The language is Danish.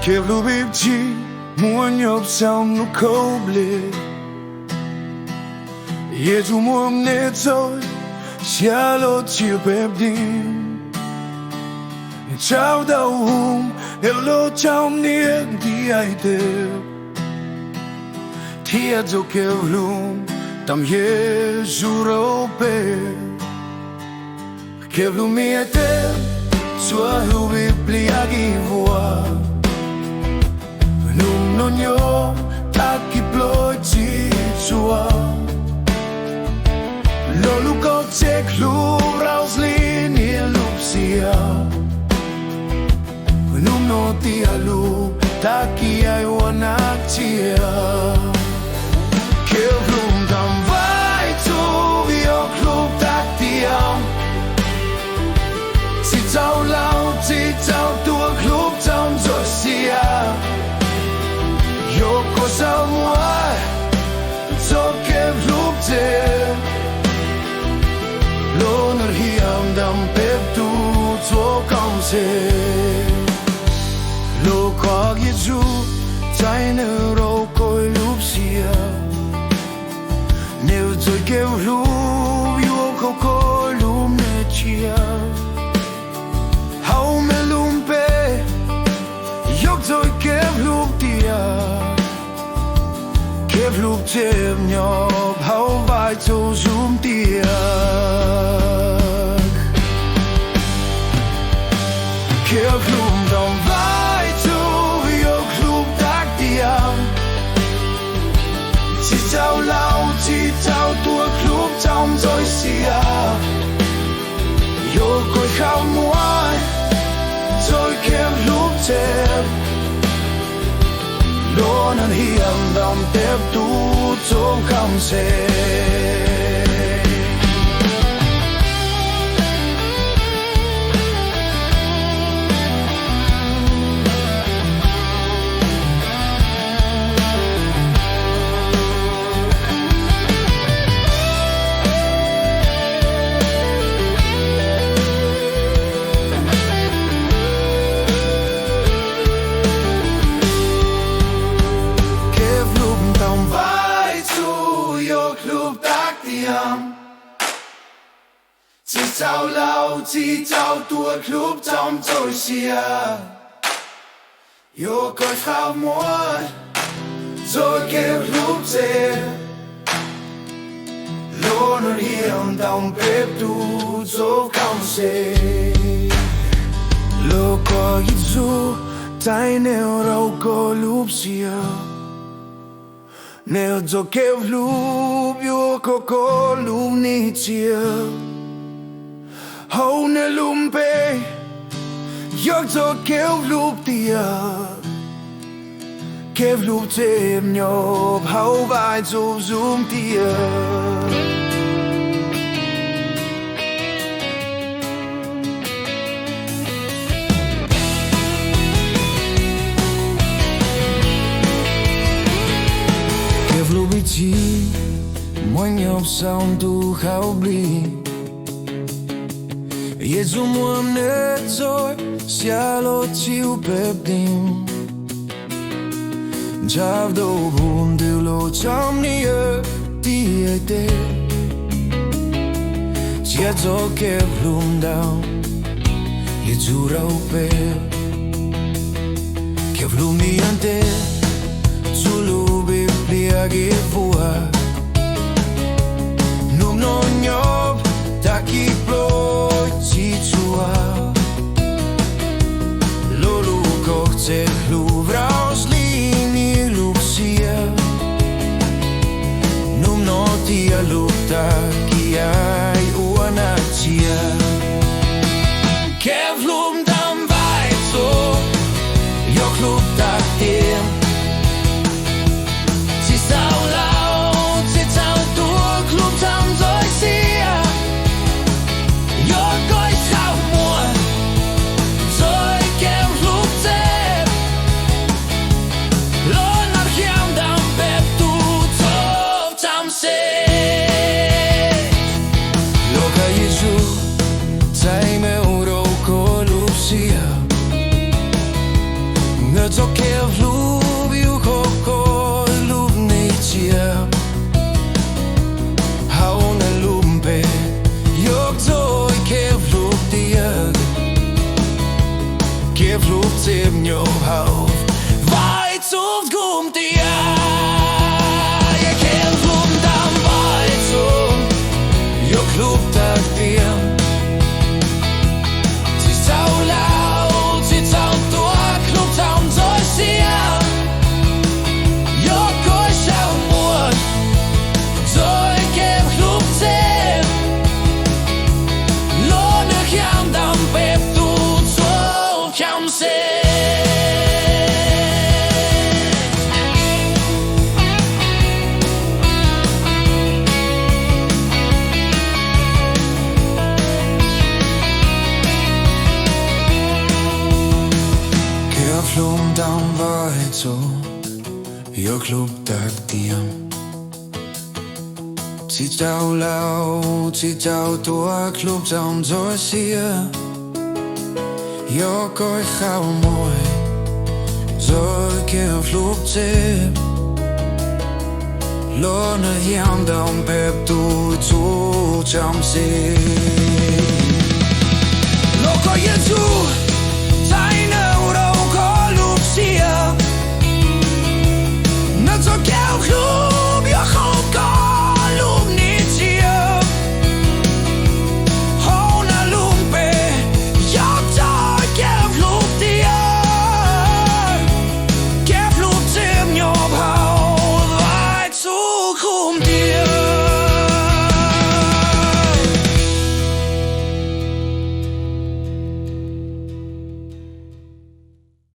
Kevlu bibci muan yop sound no koble Yezu muam netoi Shalo chiu pebdin Chao da Hello chao niek di aite Tia zo kevlu Tam Yezu rope Kevlu mi ete Sua hubi pliagi voa Nung nonyo taki ploi ti sua Lolu ko tek lu raus lini lupsia Nung no ti alu taki ai wanak tia Kevlum dam vai tu yo klub tak tiam Si tau lau ti tau tua klub tam zosia Yo cosa moi so Kevlu te Loner hiam dam pep tu to kam se Lo kag Jesu Taine ro koi lupsia Neu to Kevlu yo ko kolum nechia Hau me lumpe Yo to Kevlu tia Kevlu tem nyob hau vai to zoom tia Kevlu dom vai to yo klub tak tia Si tau lau ti tau tua klub tam zoi sia Yo koi hau muai Zoi Kevlu tem Lonen hiam dam pep tu som kam se Si tau lau ti tau tua klub tam zoi sia Yo koi frau moi Zoi Kevlu te Loner hiam dam pep tu zo kam se Lo ko Jesu Taine rau ko lupsia Neo zo Kevlu yo ko kolum nitia Hau ne lumpe Yok to Kevlu tia Kevlu tem nyob hau vai to zoom tia Kevlu biti Moin nyob sound tu hau bli Jezu muam netoi Sialo tiu pepdim Jav do bum du lo cham nie ti ete Sia zo Kevlum down Jezu raupe Kevlum mi ante Zulu biblia gifua Num no nyob taki ploi ti tua Lolu koch te klub raus lini lupsia Num no tia lupta ki ai uanatia Kevlum dam vai so Yo klub tak him Si sau lau klub tak diam Titau lau, titau tua klub tam tosia Joko I khau moi Zorke flug til Låne hjem dom pep du to tam se Loko Jesu Tegne